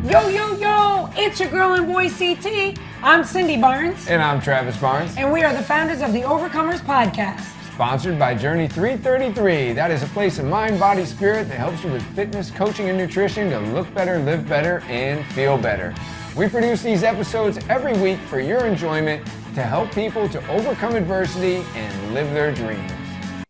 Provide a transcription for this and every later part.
Yo, yo, yo, it's your girl and boy CT. I'm Cindy Barnes. And I'm Travis Barnes. And we are the founders of the Overcomers Podcast. Sponsored by Journey 333. That is a place of mind, body, spirit that helps you with fitness, coaching, and nutrition to look better, live better, and feel better. We produce these episodes every week for your enjoyment to help people to overcome adversity and live their dreams.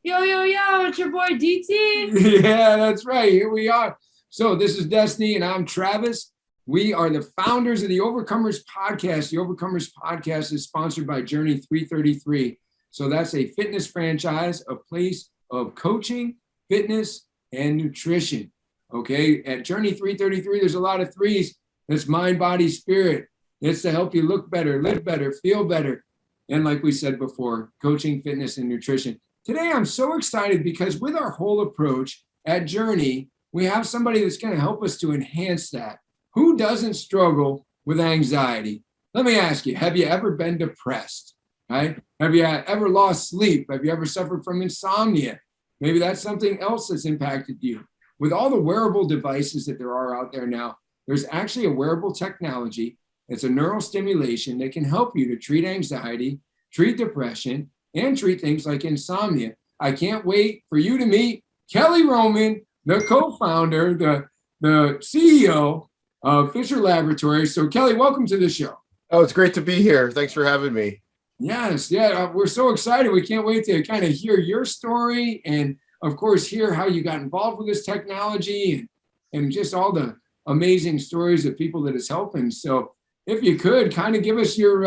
Yo, yo, yo, it's your boy DT. Yeah, that's right. Here we are. So this is Destiny and I'm Travis. We are the founders of the Overcomers Podcast. The Overcomers Podcast is sponsored by Journey 333. So that's a fitness franchise, a place of coaching, fitness, and nutrition. Okay, at Journey 333, there's a lot of threes. It's mind, body, spirit. It's to help you look better, live better, feel better. And like we said before, coaching, fitness, and nutrition. Today, I'm so excited because with our whole approach at Journey, we have somebody that's going to help us to enhance that. Who doesn't struggle with anxiety? Let me ask you, have you ever been depressed? Right? Have you ever lost sleep? Have you ever suffered from insomnia? Maybe that's something else that's impacted you. With all the wearable devices that there are out there now, there's actually a wearable technology. It's a neurostimulation that can help you to treat anxiety, treat depression, and treat things like insomnia. I can't wait for you to meet Kelly Roman, the co-founder, the CEO of Fisher Laboratories. So Kelly, welcome to the show. Oh, it's great to be here. Thanks for having me. Yes, yeah, we're so excited. We can't wait to kind of hear your story and, of course, hear how you got involved with this technology and just all the amazing stories of people that it's helping. So if you could kind of give us your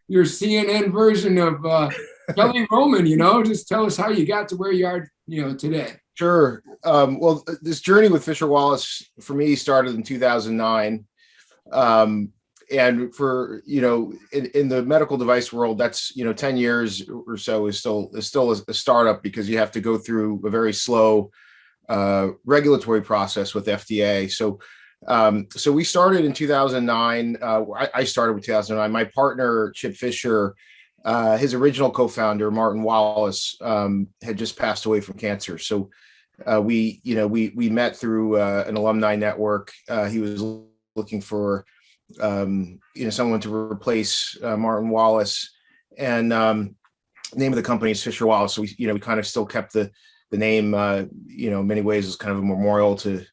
CNN version of Kelly Roman, just tell us how you got to where you are, today. Sure. Well, this journey with Fisher Wallace for me started in 2009. And for, in the medical device world, that's, 10 years or so is still a startup because you have to go through a very slow regulatory process with FDA. So we started in 2009. I started with 2009. My partner, Chip Fisher, his original co-founder, Martin Wallace, had just passed away from cancer. So we met through an alumni network. He was looking for someone to replace Martin Wallace, and the name of the company is Fisher Wallace. So we kind of still kept the name, in many ways as kind of a memorial to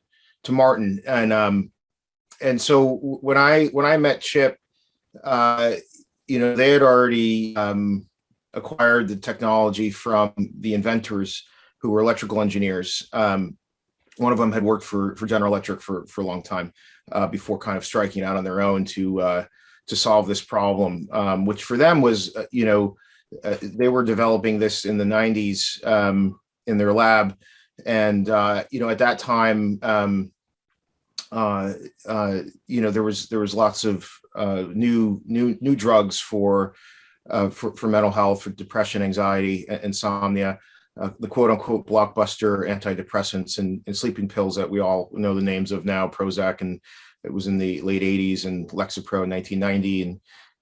Martin. And so when I met Chip, they had already acquired the technology from the inventors who were electrical engineers. One of them had worked for General Electric for a long time before kind of striking out on their own to solve this problem, which for them was, they were developing this in the 90s in their lab. And, at that time, there was lots of new drugs for mental health, for depression, anxiety, insomnia. The quote unquote blockbuster antidepressants and sleeping pills that we all know the names of now, Prozac, and it was in the late 80s, and Lexapro in 1990, and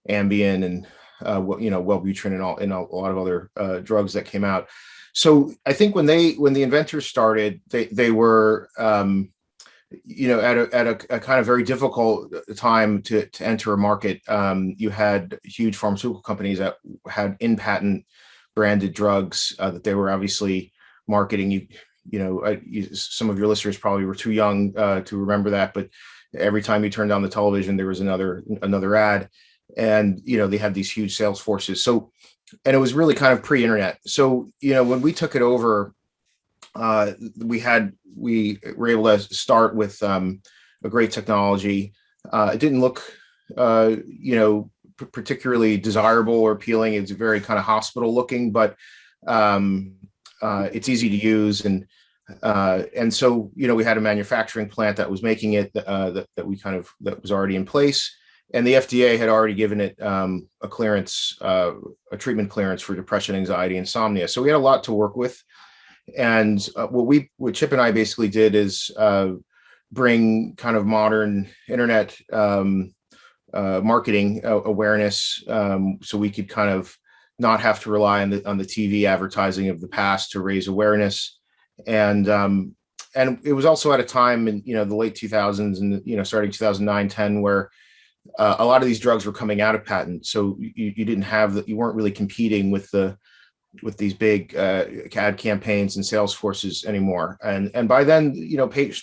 Ambien, and Wellbutrin, and a lot of other drugs that came out. So I think when the inventors started, they were at a kind of very difficult time to enter a market. You had huge pharmaceutical companies that had in-patent branded drugs that they were obviously marketing. Some of your listeners probably were too young to remember that, but every time you turned on the television, there was another ad, and they had these huge sales forces. So, and it was really kind of pre-internet. So, when we took it over, we were able to start with a great technology. It didn't look, particularly desirable or appealing. It's very kind of hospital looking, but it's easy to use. And so, we had a manufacturing plant that was making it that was already in place. And the FDA had already given it a clearance, a treatment clearance for depression, anxiety, insomnia. So we had a lot to work with. And what Chip and I basically did is bring kind of modern internet marketing awareness, so we could kind of not have to rely on the TV advertising of the past to raise awareness. And and it was also at a time in, the late 2000s and, starting 2009, 10, where a lot of these drugs were coming out of patent. So you didn't have that, you weren't really competing with these big ad campaigns and sales forces anymore. And by then,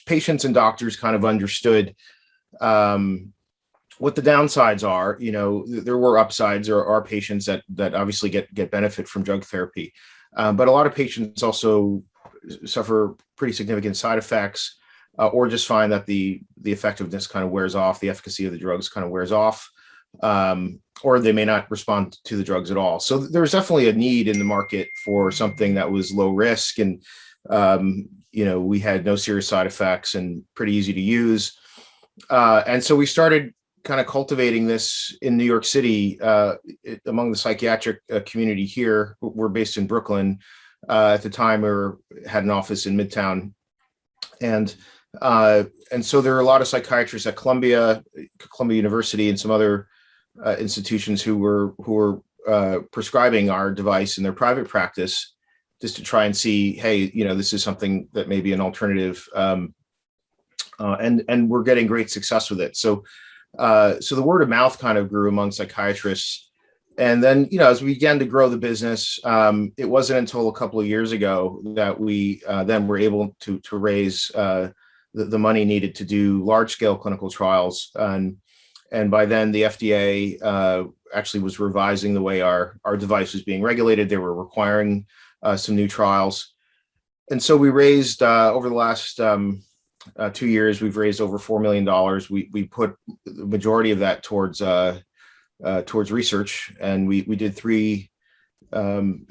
patients and doctors kind of understood what the downsides are. There were upsides. There are patients that obviously get benefit from drug therapy. But a lot of patients also suffer pretty significant side effects, or just find that the effectiveness kind of wears off, the efficacy of the drugs kind of wears off, or they may not respond to the drugs at all. So there's definitely a need in the market for something that was low risk, and we had no serious side effects and pretty easy to use. And so we started kind of cultivating this in New York City among the psychiatric community here. We're based in Brooklyn. At the time, we had an office in Midtown, and so there are a lot of psychiatrists at Columbia University, and some other institutions who were prescribing our device in their private practice, just to try and see, hey, this is something that may be an alternative, and we're getting great success with it. So the word of mouth kind of grew among psychiatrists. And then, as we began to grow the business, it wasn't until a couple of years ago that we then were able to raise the money needed to do large scale clinical trials. And by then the FDA actually was revising the way our device was being regulated. They were requiring some new trials. And so we raised over the last 2 years, we've raised over $4 million. We put the majority of that towards research, and we did three clinical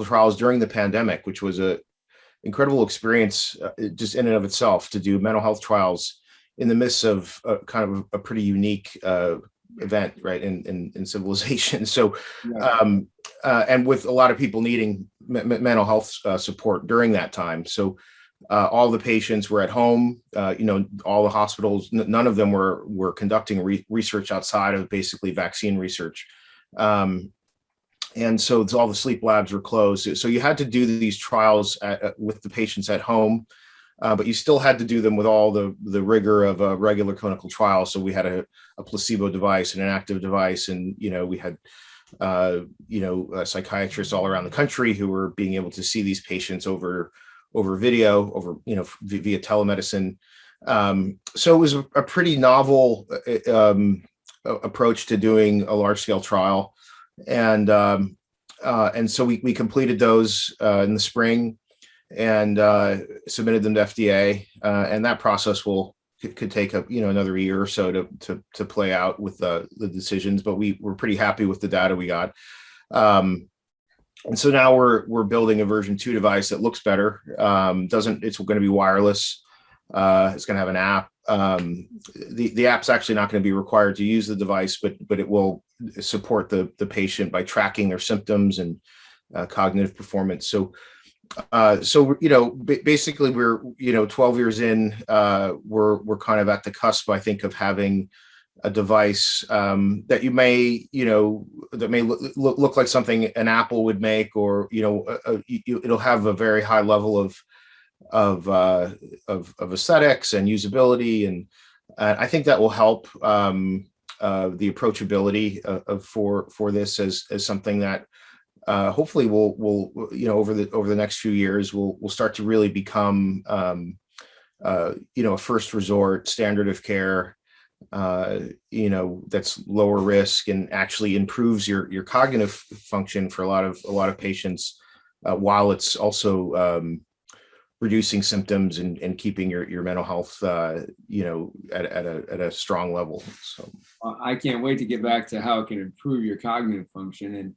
trials during the pandemic, which was a incredible experience just in and of itself, to do mental health trials in the midst of kind of a pretty unique event, right, in civilization. So and with a lot of people needing mental health support during that time. So all the patients were at home, all the hospitals, none of them were conducting research outside of basically vaccine research. And so all the sleep labs were closed. So you had to do these trials with the patients at home, but you still had to do them with all the rigor of a regular clinical trial. So we had a placebo device and an active device, and we had psychiatrists all around the country who were being able to see these patients over video, via telemedicine. So it was a pretty novel approach to doing a large scale trial. And so we completed those in the spring, and submitted them to FDA. And that process could take another year or so to play out with the decisions, but we were pretty happy with the data we got. And so now we're building a version 2 device that looks better. It's going to be wireless. It's going to have an app. The app's actually not going to be required to use the device, but it will support the patient by tracking their symptoms and cognitive performance. So basically we're 12 years in. We're kind of at the cusp, I think, of having a device that that may look like something an Apple would make, or it'll have a very high level of aesthetics and usability, and I think that will help the approachability for this as something that hopefully will over the next few years will start to really become a first resort standard of care. That's lower risk and actually improves your cognitive function for a lot of patients, while it's also reducing symptoms and keeping your mental health at a strong level. So I can't wait to get back to how it can improve your cognitive function, and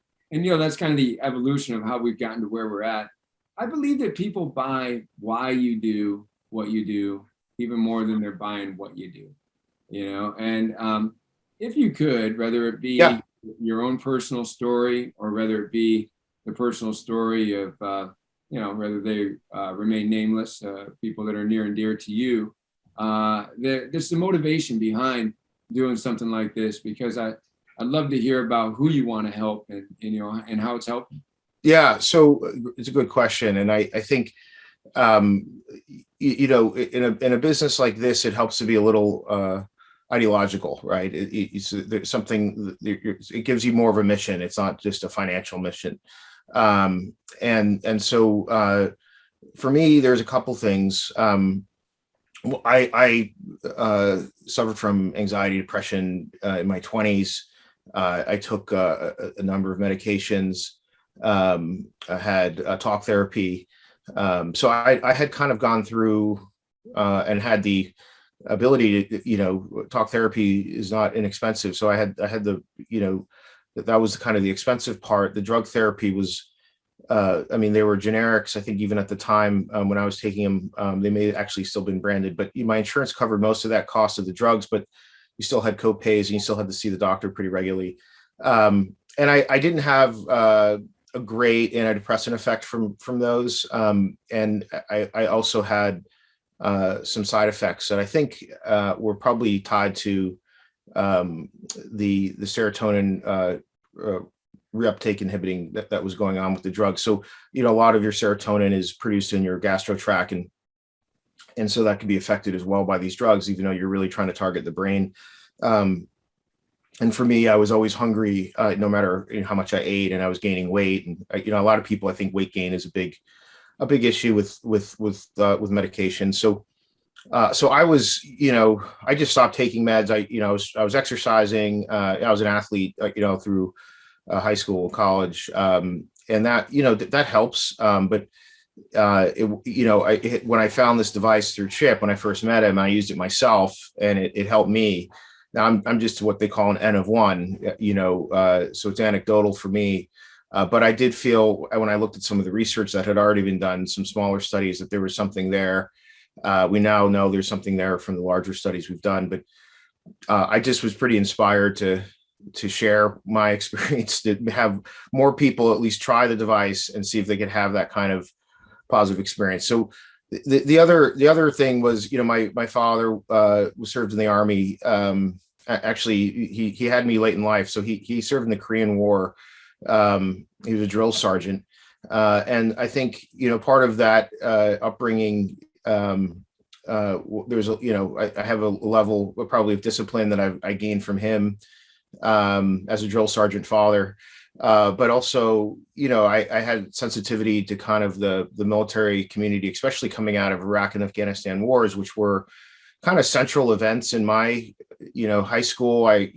that's kind of the evolution of how we've gotten to where we're at. I believe that people buy why you do what you do even more than they're buying what you do. And if you could, whether it be your own personal story, or whether it be the personal story of, whether they remain nameless, people that are near and dear to you, there's the motivation behind doing something like this, because I'd love to hear about who you want to help and how it's helping. Yeah, so it's a good question. And I think, in a business like this, it helps to be a little ideological, right? There's something, it gives you more of a mission. It's not just a financial mission. And so for me, there's a couple things. I suffered from anxiety, depression in my 20s. I took a number of medications. I had talk therapy. So I had kind of gone through and had the ability to, talk therapy is not inexpensive. So I had the, that was kind of the expensive part. The drug therapy was, I mean, they were generics. I think even at the time when I was taking them, they may have actually still been branded, but my insurance covered most of that cost of the drugs, but you still had co-pays and you still had to see the doctor pretty regularly. And I didn't have a great antidepressant effect from those. And I also had some side effects that I think were probably tied to the serotonin reuptake inhibiting that was going on with the drug. So, a lot of your serotonin is produced in your gastro tract, and so that can be affected as well by these drugs, even though you're really trying to target the brain. And for me, I was always hungry, no matter how much I ate, and I was gaining weight. And a lot of people, I think weight gain is a big issue with medication. So I was, I just stopped taking meds. I was exercising. I was an athlete, through high school, college, and that, that helps. But when I found this device through Chip, when I first met him, I used it myself, and it helped me. Now I'm just what they call an N of one, so it's anecdotal for me. But I did feel when I looked at some of the research that had already been done, some smaller studies, that there was something there. We now know there's something there from the larger studies we've done, but I just was pretty inspired to share my experience, to have more people at least try the device and see if they could have that kind of positive experience. So the other thing was, my father was served in the Army. Actually, he had me late in life, so he served in the Korean War. He was a drill sergeant, and I think part of that upbringing. There's I have a level probably of discipline that I gained from him as a drill sergeant father, but also I had sensitivity to kind of the military community, especially coming out of Iraq and Afghanistan wars, which were kind of central events in my high school. I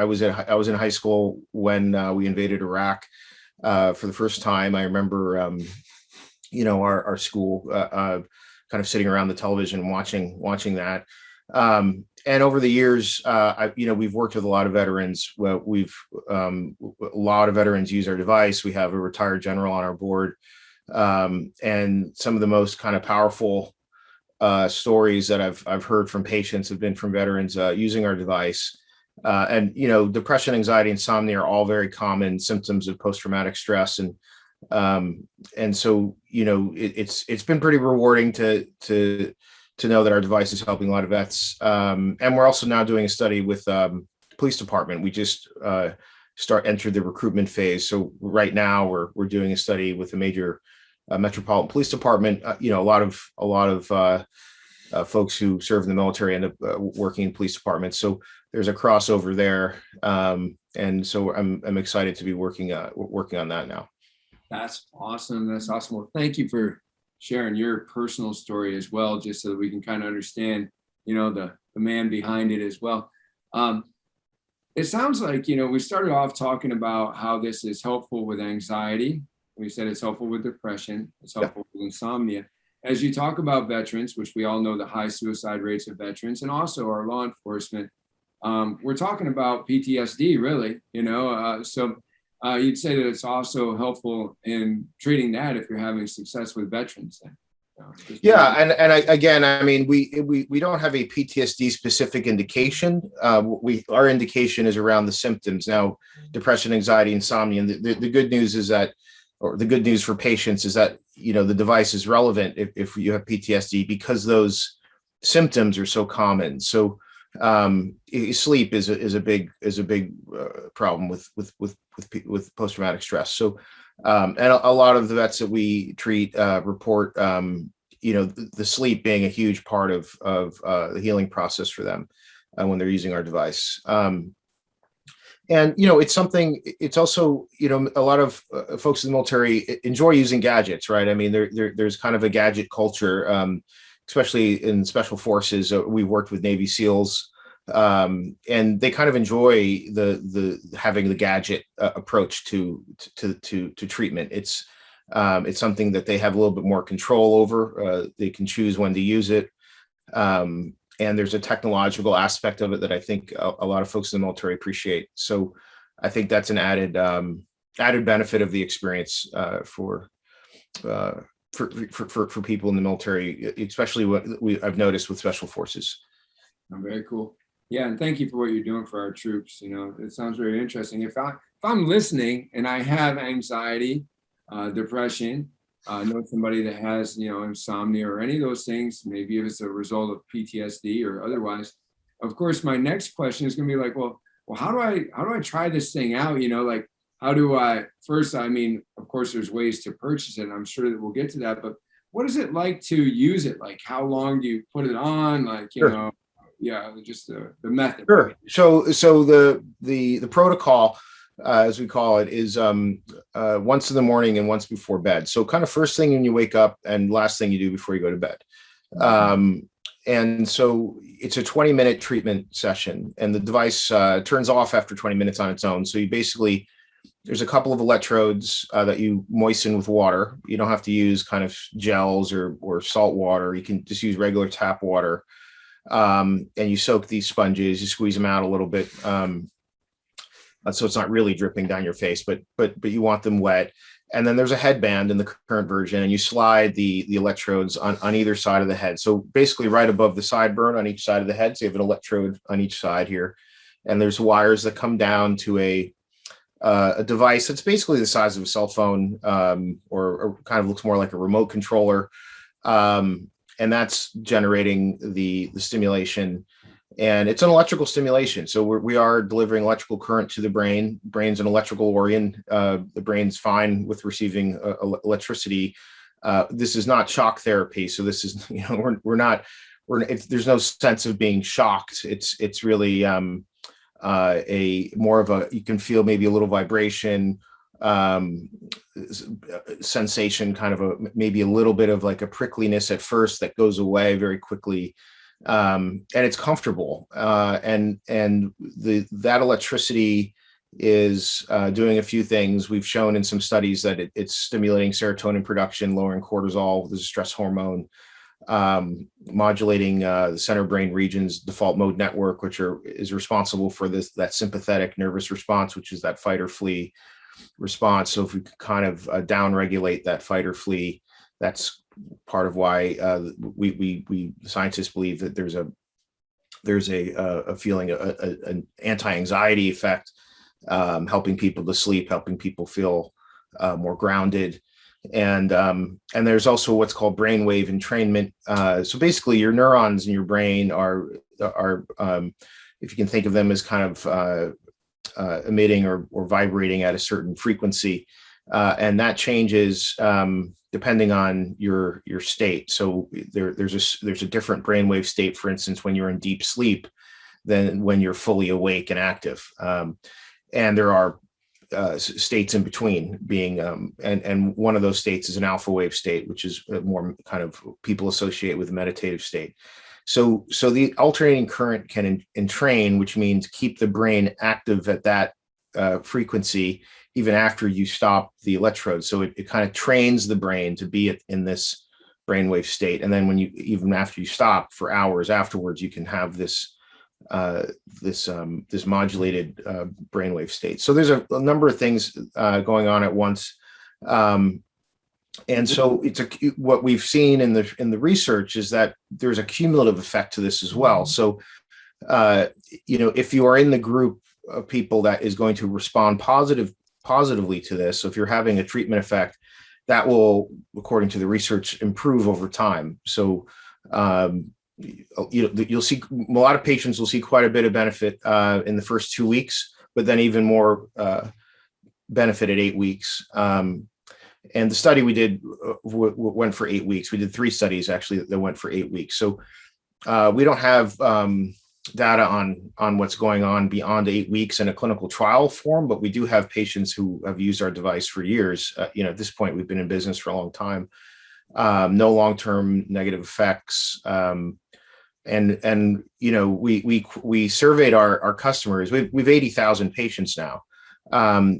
was in high school when we invaded Iraq for the first time. I remember our school kind of sitting around the television watching that. And over the years, we've worked with a lot of veterans. A lot of veterans use our device. We have a retired general on our board, and some of the most kind of powerful stories that I've heard from patients have been from veterans using our device. And depression, anxiety, insomnia are all very common symptoms of post-traumatic stress, and so it's been pretty rewarding to know that our device is helping a lot of vets. And we're also now doing a study with police department. We just entered the recruitment phase. So right now we're doing a study with a major metropolitan police department. A lot of folks who serve in the military end up working in police departments. So there's a crossover there, and so I'm excited to be working on that now. That's awesome. That's awesome. Well, thank you for sharing your personal story as well, just so that we can kind of understand, the man behind it as well. It sounds like, we started off talking about how this is helpful with anxiety. We said it's helpful with depression. It's helpful with insomnia. As you talk about veterans, which we all know the high suicide rates of veterans, and also our law enforcement, we're talking about PTSD, really, so you'd say that it's also helpful in treating that if you're having success with veterans. Yeah, and I mean, we don't have a PTSD specific indication. Our indication is around the symptoms. Now, depression, anxiety, insomnia. And the good news is that, or the good news for patients is that the device is relevant if you have PTSD, because those symptoms are so common. So sleep is a big problem with post-traumatic stress. So and a lot of the vets that we treat report the sleep being a huge part of the healing process for them when they're using our device. And, it's something, it's also, a lot of folks in the military enjoy using gadgets, right? I mean, there's kind of a gadget culture, especially in special forces. We worked with Navy SEALs, and they kind of enjoy the having the gadget approach to treatment. It's something that they have a little bit more control over. They can choose when to use it. And there's a technological aspect of it that I think a lot of folks in the military appreciate. So I think that's an added benefit of the experience for people in the military, especially what I've noticed with special forces. Oh, very cool. Yeah, and thank you for what you're doing for our troops. It sounds very interesting. If I'm listening and I have anxiety, depression, know somebody that has, insomnia or any of those things, maybe if it's a result of PTSD or otherwise, of course, my next question is going to be like, well, how do I try this thing out? Like, how do I first, of course, there's ways to purchase it. And I'm sure that we'll get to that, but what is it like to use it? Like, how long do you put it on? Like, Sure. Just the method. Sure. So the protocol, as we call it, is once in the morning and once before bed. So kind of first thing when you wake up and last thing you do before you go to bed. And so it's a 20-minute treatment session, and the device turns off after 20 minutes on its own. So there's a couple of electrodes that you moisten with water. You don't have to use kind of gels or salt water. You can just use regular tap water. And you soak these sponges, you squeeze them out a little bit. So it's not really dripping down your face, but you want them wet. And then there's a headband in the current version, and you slide the electrodes on either side of the head. So basically right above the sideburn on each side of the head. So you have an electrode on each side here. And there's wires that come down to a device that's basically the size of a cell phone, or kind of looks more like a remote controller. And that's generating the stimulation. And it's an electrical stimulation. So we are delivering electrical current to the brain. Brain's an electrical organ. The brain's fine with receiving electricity. This is not shock therapy. So this is, there's no sense of being shocked. It's really a more of a, you can feel maybe a little vibration, sensation, kind of maybe a little bit of like a prickliness at first that goes away very quickly. And it's comfortable. And that electricity is doing a few things. We've shown in some studies that it's stimulating serotonin production, lowering cortisol, the stress hormone, modulating the center brain region's default mode network, which is responsible for that sympathetic nervous response, which is that fight or flee response. So if we could kind of down regulate that fight or flee, that's part of why we scientists believe that there's a feeling, an anti-anxiety effect, helping people to sleep, helping people feel more grounded. And there's also what's called brainwave entrainment. So basically your neurons in your brain are if you can think of them as kind of emitting or vibrating at a certain frequency, and that changes depending on your state. So there's a different brainwave state, for instance, when you're in deep sleep than when you're fully awake and active. And there are states in between, being and one of those states is an alpha wave state, which is more kind of people associate with a meditative state. So the alternating current can entrain, which means keep the brain active at that frequency even after you stop the electrode. So it kind of trains the brain to be in this brainwave state. And then even after you stop for hours afterwards, you can have this modulated brainwave state. So there's a number of things going on at once. And so what we've seen in the research is that there's a cumulative effect to this as well. So, if you are in the group of people that is going to respond positively to this, so if you're having a treatment effect, that will, according to the research, improve over time. So, you'll see a lot of patients will see quite a bit of benefit in the first 2 weeks, but then even more benefit at 8 weeks. And the study we did went for 8 weeks. We did 3 studies actually that went for 8 weeks. So we don't have data on what's going on beyond 8 weeks in a clinical trial form, but we do have patients who have used our device for years. At this point, we've been in business for a long time. No long-term negative effects. And we surveyed our customers. We've 80,000 patients now.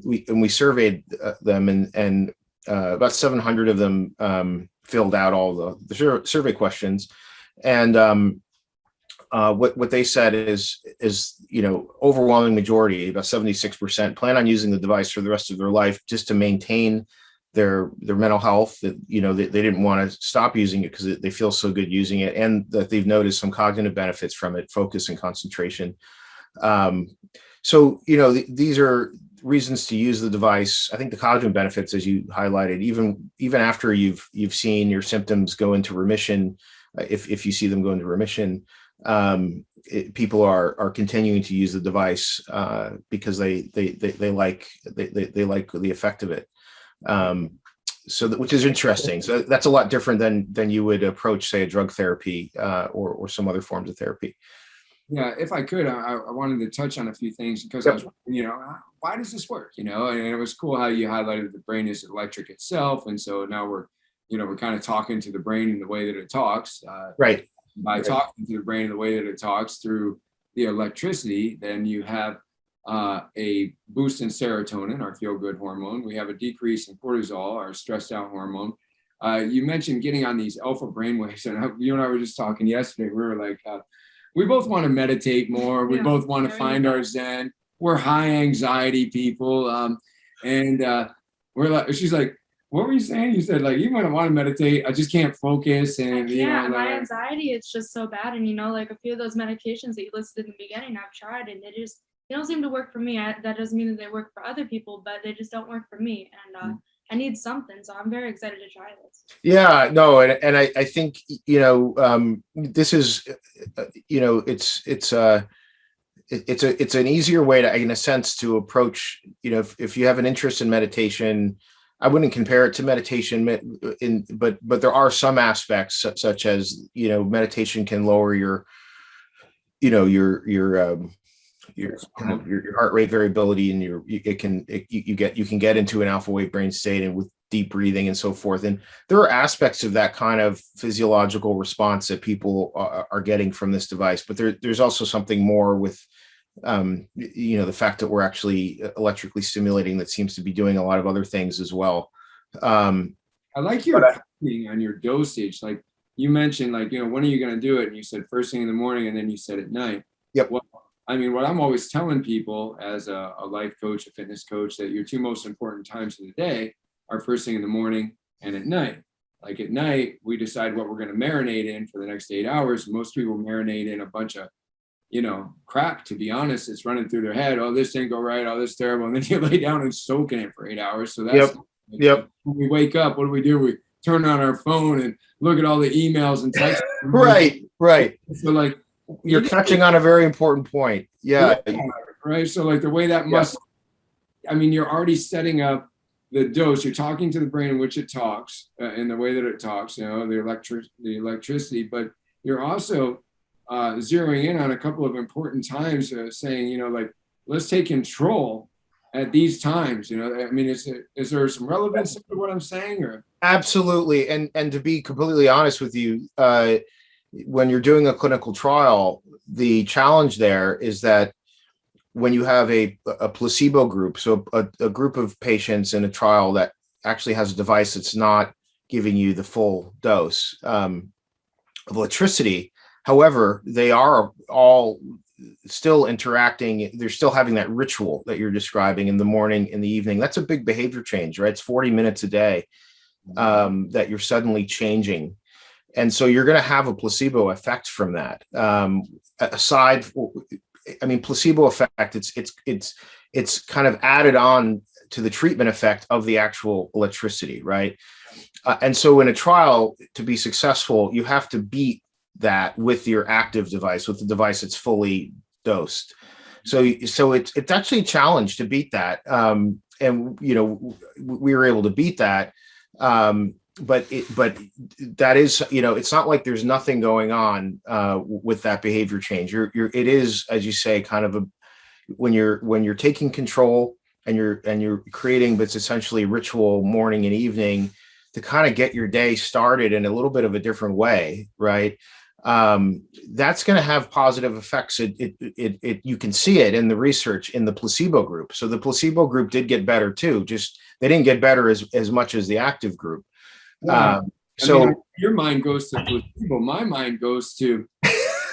We surveyed them, and about 700 of them filled out all the survey questions. And what they said is overwhelming majority, about 76%, plan on using the device for the rest of their life just to maintain their mental health. That they didn't want to stop using it because they feel so good using it, and that they've noticed some cognitive benefits from it, focus and concentration. So these are reasons to use the device. I think the cognitive benefits, as you highlighted, even after you've seen your symptoms go into remission, if you see them go into remission, people are continuing to use the device because they like the effect of it. Which is interesting. So that's a lot different than you would approach, say, a drug therapy or some other forms of therapy. Yeah, if I could, I wanted to touch on a few things because I was, why does this work? And it was cool how you highlighted the brain is electric itself, and so now we're kind of talking to the brain in the way that it talks. Right. By talking to the brain in the way that it talks through the electricity, then you have a boost in serotonin, our feel-good hormone. We have a decrease in cortisol, our stressed-out hormone. You mentioned getting on these alpha brainwaves, and you and I were just talking yesterday. We were like, we both want to meditate more. We both want to find our zen. We're high anxiety people, and we're like. She's like, "What were you saying?" You said like, "You might want to meditate. I just can't focus." And my anxiety is just so bad, and like a few of those medications that you listed in the beginning, I've tried, and they don't seem to work for me. That doesn't mean that they work for other people, but they just don't work for me. And I need something, so I'm very excited to try this. Yeah, no, and I think this is it's an easier way to, in a sense, to approach. If you have an interest in meditation, I wouldn't compare it to meditation, but there are some aspects such as meditation can lower your heart rate variability, and you can get into an alpha wave brain state, and with deep breathing and so forth. And there are aspects of that kind of physiological response that people are getting from this device. But there's also something more with the fact that we're actually electrically stimulating that seems to be doing a lot of other things as well. I like your timing on your dosage. Like you mentioned, like, when are you going to do it? And you said first thing in the morning, and then you said at night. Yep. Well, I mean, what I'm always telling people as a life coach, a fitness coach, that your 2 most important times of the day are first thing in the morning and at night. Like at night, we decide what we're going to marinate in for the next 8 hours. Most people marinate in a bunch of, crap, to be honest. It's running through their head. Oh, this didn't go right. Oh, this is terrible. And then you lay down and soak in it for 8 hours. So that's, Yep. When we wake up, what do? We turn on our phone and look at all the emails and texts. Right. So like, you're touching on a very important point. Yeah. Right. So like the way that you're already setting up the dose. You're talking to the brain in which it talks, in the way that it talks, the electricity, but you're also zeroing in on a couple of important times, saying, like, let's take control at these times. Is there some relevance to what I'm saying? Or Absolutely. And to be completely honest with you, when you're doing a clinical trial, the challenge there is that when you have a placebo group, so a group of patients in a trial that actually has a device that's not giving you the full dose of electricity, however, they are all still interacting. They're still having that ritual that you're describing in the morning, in the evening. That's a big behavior change, right? It's 40 minutes a day that you're suddenly changing. And so you're going to have a placebo effect from that. Placebo effect, it's kind of added on to the treatment effect of the actual electricity, right? And so in a trial, to be successful, you have to beat that with your active device, with the device that's fully dosed. So it's actually a challenge to beat that. And we were able to beat that. But that is, it's not like there's nothing going on with that behavior change. It is, as you say, kind of when you're taking control and you're creating, but it's essentially ritual morning and evening to kind of get your day started in a little bit of a different way, right? That's going to have positive effects. You can see it in the research in the placebo group. So the placebo group did get better too. Just they didn't get better as much as the active group. Your mind goes to placebo. My mind goes to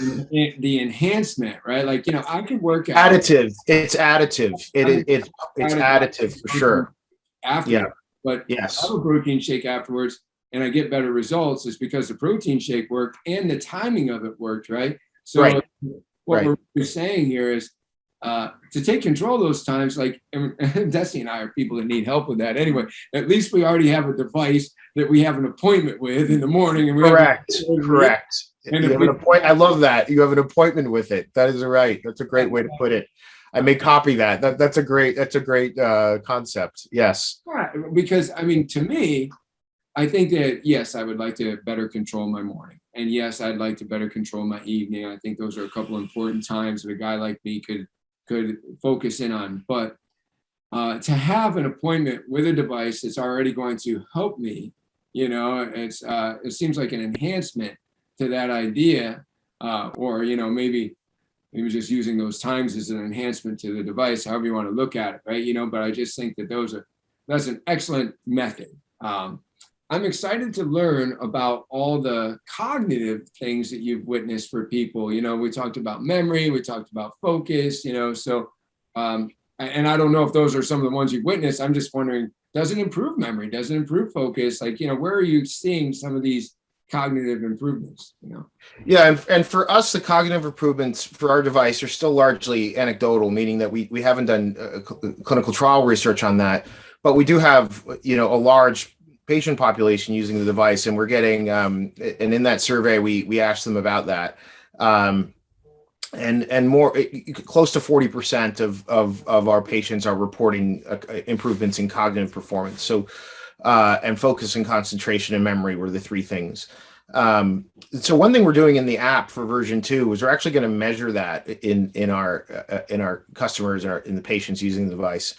the enhancement, right? Like, I could work out. Additive. It's additive. It's additive for sure. After, but yes, I have a protein shake afterwards, and I get better results. Is because the protein shake worked and the timing of it worked, right? So what we're saying here is to take control of those times, like, and Destiny and I are people that need help with that anyway. At least we already have a device that we have an appointment with in the morning. And correct. And you have an appointment. I love that. You have an appointment with it. That is right. That's a great way to put it. I may copy that. That's a great concept. Yes. Right. Because to me, I think that, yes, I would like to better control my morning. And yes, I'd like to better control my evening. I think those are a couple important times that a guy like me could focus in on. But to have an appointment with a device that's already going to help me, it seems like an enhancement to that idea, or maybe just using those times as an enhancement to the device, however you want to look at it, right? But I just think that that's an excellent method. I'm excited to learn about all the cognitive things that you've witnessed for people. We talked about memory, we talked about focus, so, and I don't know if those are some of the ones you've witnessed. I'm just wondering, does it improve memory? Does it improve focus? Like, where are you seeing some of these cognitive improvements? Yeah, and for us, the cognitive improvements for our device are still largely anecdotal, meaning that we haven't done clinical trial research on that, but we do have a large patient population using the device, and we're getting and in that survey we asked them about that, and more close to 40% of our patients are reporting improvements in cognitive performance. So and focus and concentration and memory were the three things. So one thing we're doing in the app for version 2 is we're actually going to measure that in our customers or in the patients using the device.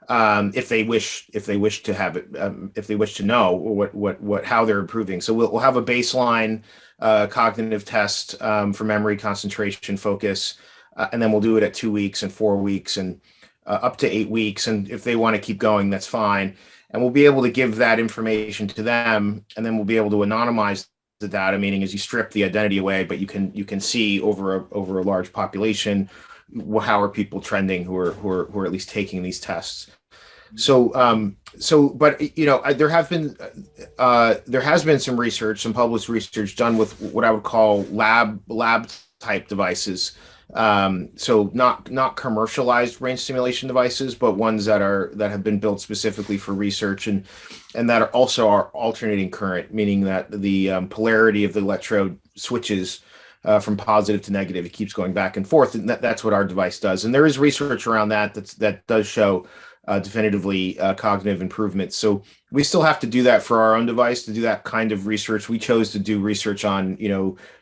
If they wish to have it, if they wish to know how they're improving. So we'll have a baseline cognitive test for memory, concentration, focus, and then we'll do it at 2 weeks and 4 weeks and up to 8 weeks. And if they want to keep going, that's fine. And we'll be able to give that information to them, and then we'll be able to anonymize the data, meaning as you strip the identity away, but you can see over a large population how are people trending who are at least taking these tests. So, but there has been some research, some published research done with what I would call lab type devices. So not commercialized brain stimulation devices, but ones that have been built specifically for research and that are also alternating current, meaning that the polarity of the electrode switches from positive to negative. It keeps going back and forth, and that's what our device does. And there is research around that does show definitively cognitive improvements. So we still have to do that for our own device to do that kind of research. We chose to do research on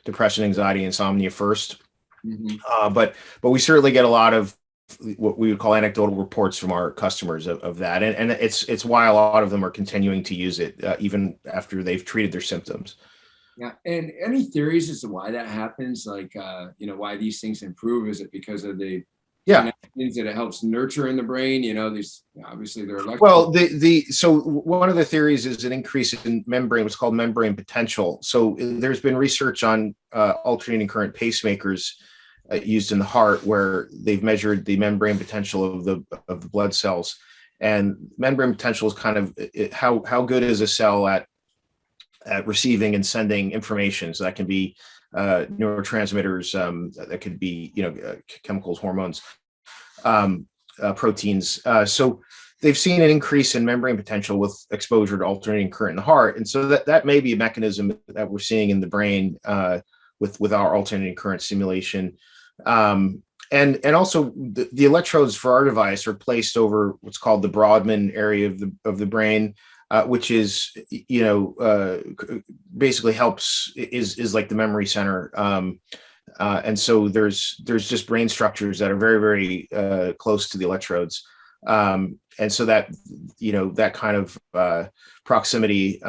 depression, anxiety, insomnia first. Mm-hmm. But we certainly get a lot of what we would call anecdotal reports from our customers of that, and it's why a lot of them are continuing to use it even after they've treated their symptoms. Yeah, and any theories as to why that happens? Like, why these things improve? Is it because of the things that it helps nurture in the brain? These obviously they're electrical. Well, so one of the theories is an increase in membrane, what's called membrane potential. So there's been research on alternating current pacemakers used in the heart, where they've measured the membrane potential of the blood cells, and membrane potential is kind of how good is a cell at receiving and sending information. So that can be neurotransmitters, that could be chemicals, hormones, proteins. So they've seen an increase in membrane potential with exposure to alternating current in the heart, and so that may be a mechanism that we're seeing in the brain with our alternating current stimulation. And also the electrodes for our device are placed over what's called the Brodmann area of the brain. which is, basically helps, is like the memory center. And so there's just brain structures that are very, very close to the electrodes. And so that, that kind of proximity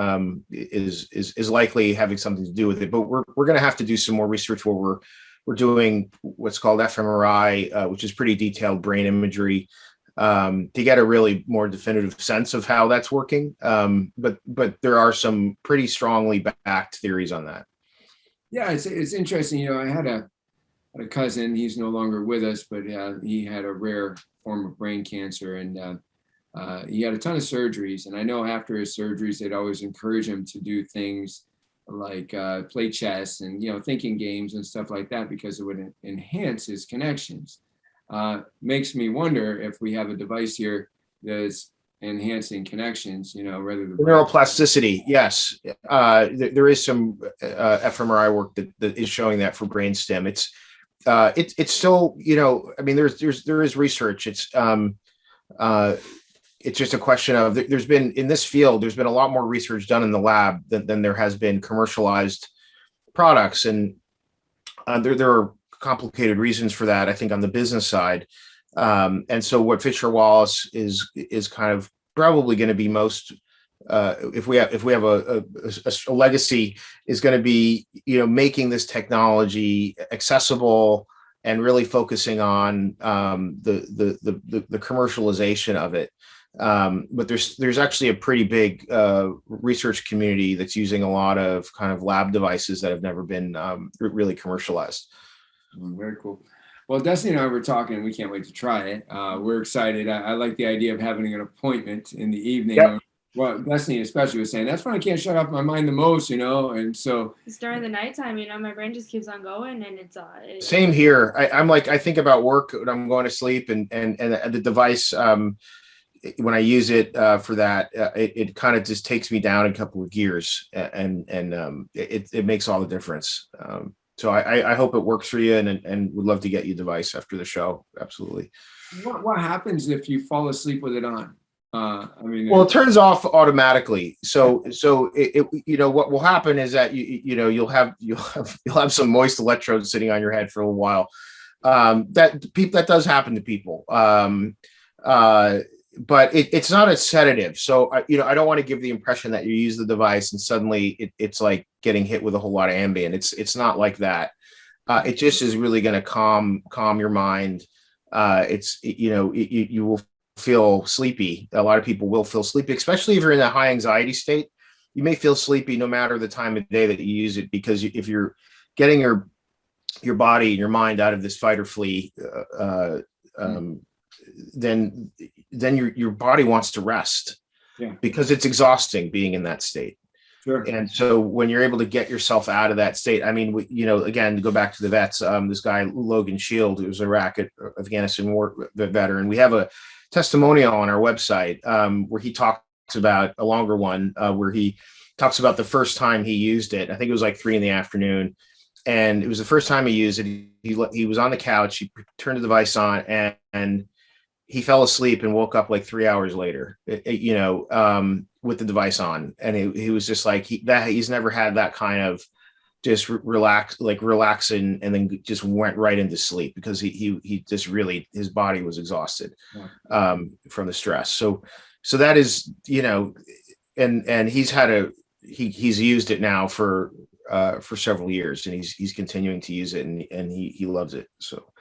is likely having something to do with it. But we're going to have to do some more research where we're doing what's called fMRI, which is pretty detailed brain imagery, to get a really more definitive sense of how that's working. But there are some pretty strongly backed theories on that. Yeah, it's interesting. I had a cousin. He's no longer with us, but he had a rare form of brain cancer, and he had a ton of surgeries. And I know after his surgeries, they'd always encourage him to do things like play chess and thinking games and stuff like that, because it would enhance his connections. Makes me wonder if we have a device here that's enhancing connections, rather than neuroplasticity. Yes, there is some fMRI work that is showing that for brainstem. It's still, there is research. It's just a question of, there's been, in this field, there's been a lot more research done in the lab than there has been commercialized products, and there are complicated reasons for that, I think, on the business side. And so what Fisher Wallace is kind of probably going to be most, if we have a legacy, is going to be, making this technology accessible and really focusing on the commercialization of it. But there's actually a pretty big research community that's using a lot of kind of lab devices that have never been really commercialized. Very cool. Well, Destiny and I were talking. We can't wait to try it. We're excited. I like the idea of having an appointment in the evening. Yep. Well, Destiny especially was saying, that's when I can't shut off my mind the most, and so It's during the nighttime, my brain just keeps on going, and it's same here. I think about work when I'm going to sleep, and the device, when I use it for that, it kind of just takes me down a couple of gears, and it makes all the difference. So I hope it works for you, and would love to get you a device after the show. Absolutely. what happens if you fall asleep with it on? Well, it turns off automatically. So what will happen is that you'll have some moist electrodes sitting on your head for a little while. That does happen to people. But it's not a sedative. So I don't want to give the impression that you use the device and suddenly it's like getting hit with a whole lot of Ambien. It's not like that. It just is really going to calm your mind. You will feel sleepy. A lot of people will feel sleepy, especially if you're in a high anxiety state. You may feel sleepy no matter the time of day that you use it, because if you're getting your body and your mind out of this fight or flee, then your body wants to rest, because it's exhausting being in that state. Sure. And so when you're able to get yourself out of that state, again, to go back to the vets, this guy, Logan Shield, who was a Iraq, Afghanistan war veteran, we have a testimonial on our website where he talks about a longer one, where he talks about the first time he used it. I think it was like 3 PM, and it was the first time he used it. He was on the couch, he turned the device on, and he fell asleep and woke up like 3 hours later, with the device on. And he was just like, he's never had that kind of just relaxing and then just went right into sleep, because he just really, his body was exhausted from the stress. So that is, and he's used it now for several years, and he's continuing to use it, and he loves it. So.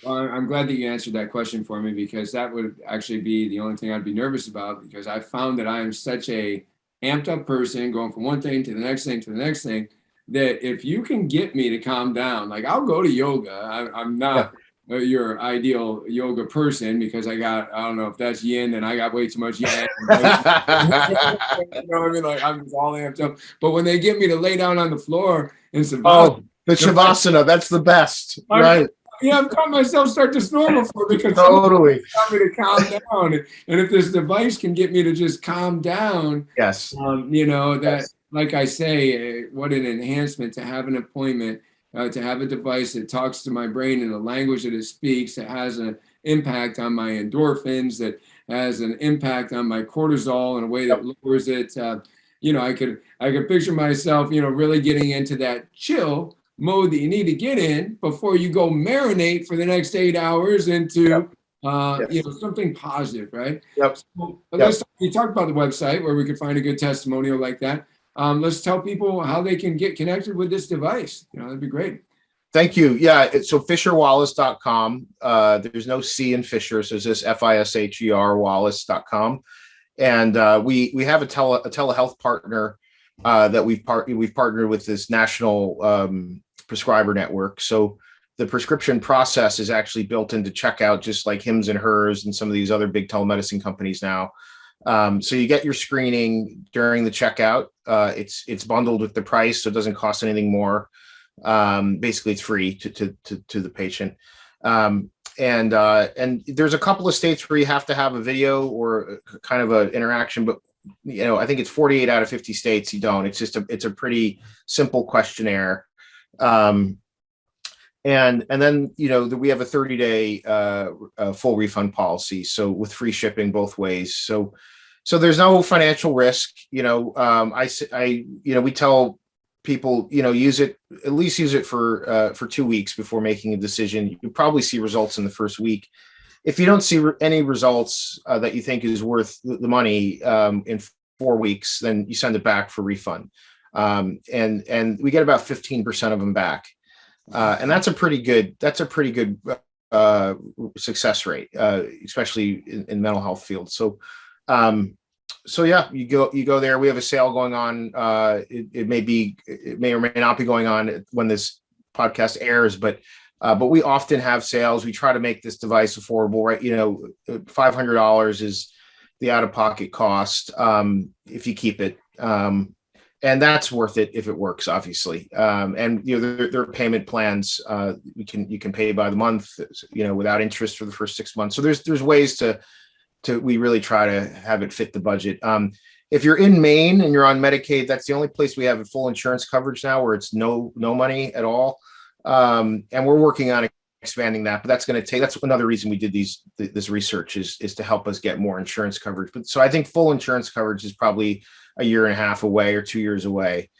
Well, I'm glad that you answered that question for me, because that would actually be the only thing I'd be nervous about, because I found that I am such a amped up person, going from one thing to the next thing to the next thing, that if you can get me to calm down, like I'll go to yoga. I'm not your ideal yoga person, because I don't know if that's yin, and I got way too much yang. You know what I mean? Like I'm just all amped up. But when they get me to lay down on the floor in Savasana, the Shavasana, that's the best, right? Yeah, I've caught myself start to snore before, because totally got me to calm down. And if this device can get me to just calm down, yes, that, like I say, what an enhancement to have an appointment, to have a device that talks to my brain in a language that it speaks, that has an impact on my endorphins, that has an impact on my cortisol in a way that lowers it. You know, I could picture myself, you know, really getting into that chill mode that you need to get in before you go marinate for the next 8 hours into you know, something positive, right? Yep. So Yep. you talked about the website where we could find a good testimonial like that. Let's tell people how they can get connected with this device. You know, that'd be great. Thank you. Yeah. So fisherwallace.com. There's no C in Fisher, so it's just FISHER Wallace.com. And we have a telehealth partner that we've partnered with this national prescriber network. So the prescription process is actually built into checkout, just like Hims and Hers and some of these other big telemedicine companies now. So you get your screening during the checkout. It's bundled with the price, so it doesn't cost anything more. Basically, it's free to the patient. And there's a couple of states where you have to have a video or kind of an interaction, but you know, I think it's 48 out of 50 states you don't. It's just it's a pretty simple questionnaire. And then, you know, we have a 30-day full refund policy, so with free shipping both ways. So there's no financial risk. You know, we tell people, you know, at least use it for 2 weeks before making a decision. You probably see results in the first week. If you don't see any results that you think is worth the money in 4 weeks, then you send it back for refund. And we get about 15% of them back. And that's a pretty good success rate, especially in mental health field. So yeah, you go there. We have a sale going on. It may or may not be going on when this podcast airs, but we often have sales. We try to make this device affordable, right? You know, $500 is the out-of-pocket cost if you keep it. And that's worth it if it works, obviously. And you know, there are payment plans. You can pay by the month, you know, without interest for the first 6 months. So there's ways to we really try to have it fit the budget. If you're in Maine and you're on Medicaid, that's the only place we have full insurance coverage now, where it's no money at all. And we're working on expanding that, but that's another reason we did this research is to help us get more insurance coverage. But so I think full insurance coverage is probably a year and a half away or 2 years away.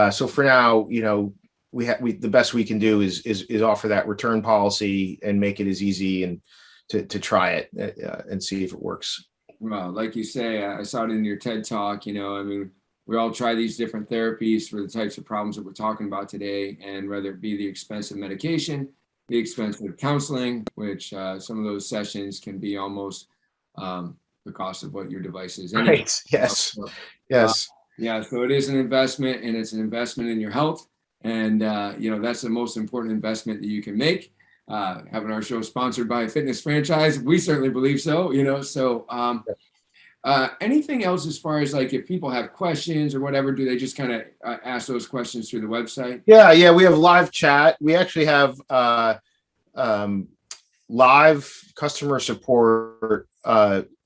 So for now, you know, the best we can do is offer that return policy and make it as easy and to try it and see if it works. Well, like you say, I saw it in your TED talk. You know, I mean, we all try these different therapies for the types of problems that we're talking about today, and whether it be the expensive medication, the expensive counseling, which some of those sessions can be almost the cost of what your device is. Anyway. Right. Yes. Yes. Yeah. So it is an investment, and it's an investment in your health. And, you know, that's the most important investment that you can make. Having our show sponsored by a fitness franchise, we certainly believe so, you know. So anything else as far as like if people have questions or whatever, do they just kind of ask those questions through the website? Yeah. We have live chat. We actually have live customer support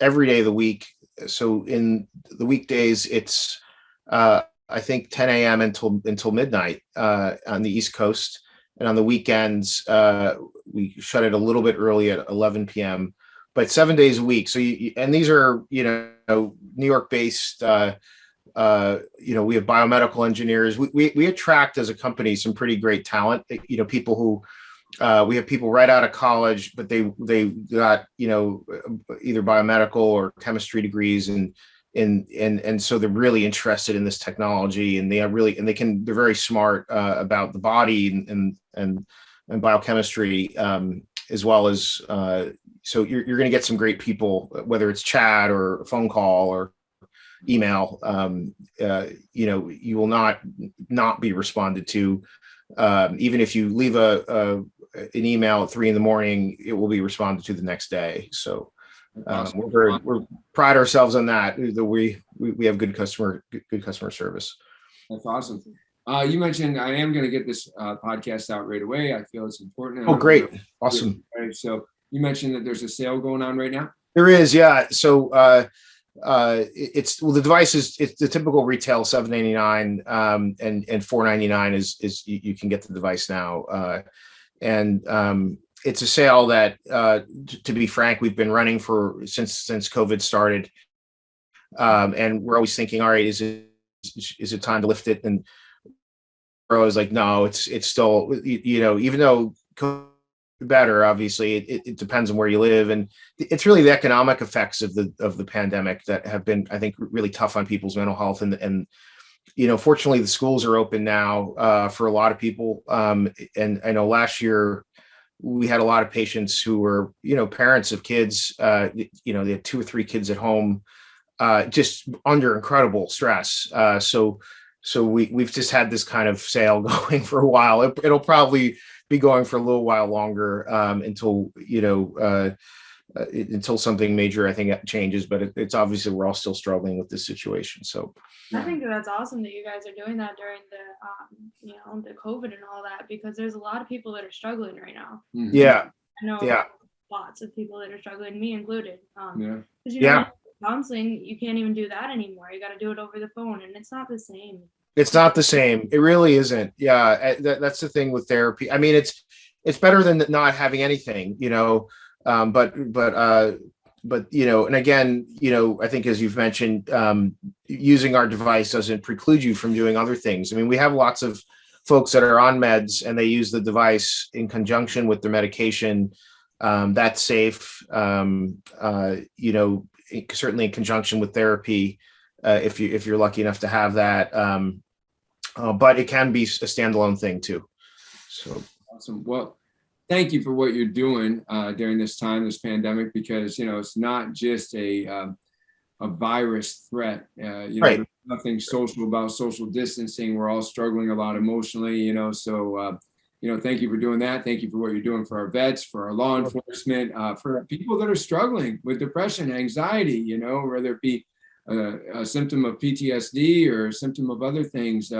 every day of the week. So in the weekdays, it's I think 10 a.m. until midnight on the East Coast, and on the weekends we shut it a little bit early at 11 p.m. But 7 days a week. So and these are, you know, New York based. You know, we have biomedical engineers. We attract as a company some pretty great talent. You know, people who. We have people right out of college, but they got, you know, either biomedical or chemistry degrees, and so they're really interested in this technology, and they're very smart about the body and biochemistry, as well as so you're going to get some great people, whether it's chat or phone call or email. You know, you will not be responded to. Even if you leave an email at 3 a.m, it will be responded to the next day. So Awesome. we're pride ourselves on that we have good customer service. That's awesome. You mentioned I am going to get this podcast out right away. I feel it's important. Oh, great. Awesome. Right. So you mentioned that there's a sale going on right now. There is. Yeah. So the device it's the typical retail $799, and $499 is you can get the device now. And it's a sale that, to be frank, we've been running for since COVID started. And we're always thinking, all right, is it time to lift it? And we're always like, no, it's still, even though COVID is better, obviously it depends on where you live. And it's really the economic effects of the pandemic that have been, I think, really tough on people's mental health. And fortunately the schools are open now, for a lot of people. And I know last year we had a lot of patients who were, parents of kids, they had 2 or 3 kids at home, just under incredible stress. So we've just had this kind of sale going for a while. It'll probably be going for a little while longer, until something major, I think, changes. But it's obviously we're all still struggling with this situation. So I think that's awesome that you guys are doing that during the COVID and all that, because there's a lot of people that are struggling right now. Mhm. yeah, I know yeah. lots of people that are struggling, me included. Yeah. Because counseling, you can't even do that anymore. You got to do it over the phone, and it's not the same. It's not the same. It really isn't. Yeah, that's the thing with therapy. I mean, it's better than not having anything, but and again, I think, as you've mentioned, using our device doesn't preclude you from doing other things. I mean, we have lots of folks that are on meds and they use the device in conjunction with their medication. That's safe. Certainly in conjunction with therapy, if you're lucky enough to have that. But it can be a standalone thing too. So Awesome. Well, thank you for what you're doing during this time, this pandemic, because it's not just a virus threat. Right. There's nothing social about social distancing. We're all struggling a lot emotionally. So thank you for doing that. Thank you for what you're doing for our vets, for our law enforcement, for people that are struggling with depression, anxiety. Whether it be a symptom of PTSD or a symptom of other things.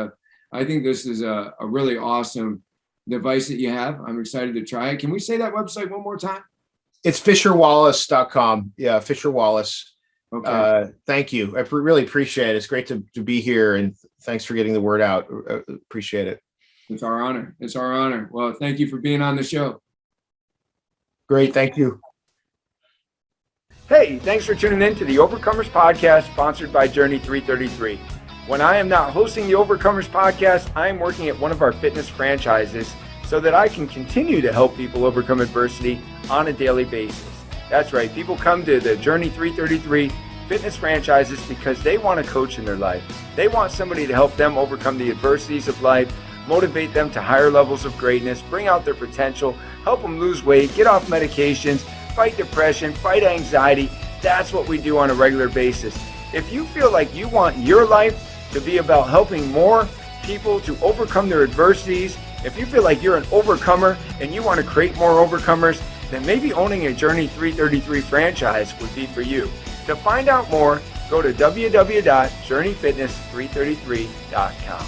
I think this is a really awesome device that you have. I'm excited to try it. Can we say that website one more time? it's FisherWallace.com. Yeah, Fisher Wallace. Okay. Thank you. I really appreciate it. It's great to be here, and thanks for getting the word out. Appreciate it. It's our honor. It's our honor. Well, thank you for being on the show. Great. Thank you. Hey, thanks for tuning in to the Overcomers Podcast, sponsored by Journey 333. When I am not hosting the Overcomers Podcast, I am working at one of our fitness franchises so that I can continue to help people overcome adversity on a daily basis. That's right, people come to the Journey 333 fitness franchises because they want a coach in their life. They want somebody to help them overcome the adversities of life, motivate them to higher levels of greatness, bring out their potential, help them lose weight, get off medications, fight depression, fight anxiety. That's what we do on a regular basis. If you feel like you want your life to be about helping more people to overcome their adversities, if you feel like you're an overcomer and you want to create more overcomers, then maybe owning a Journey 333 franchise would be for you. To find out more, go to www.journeyfitness333.com.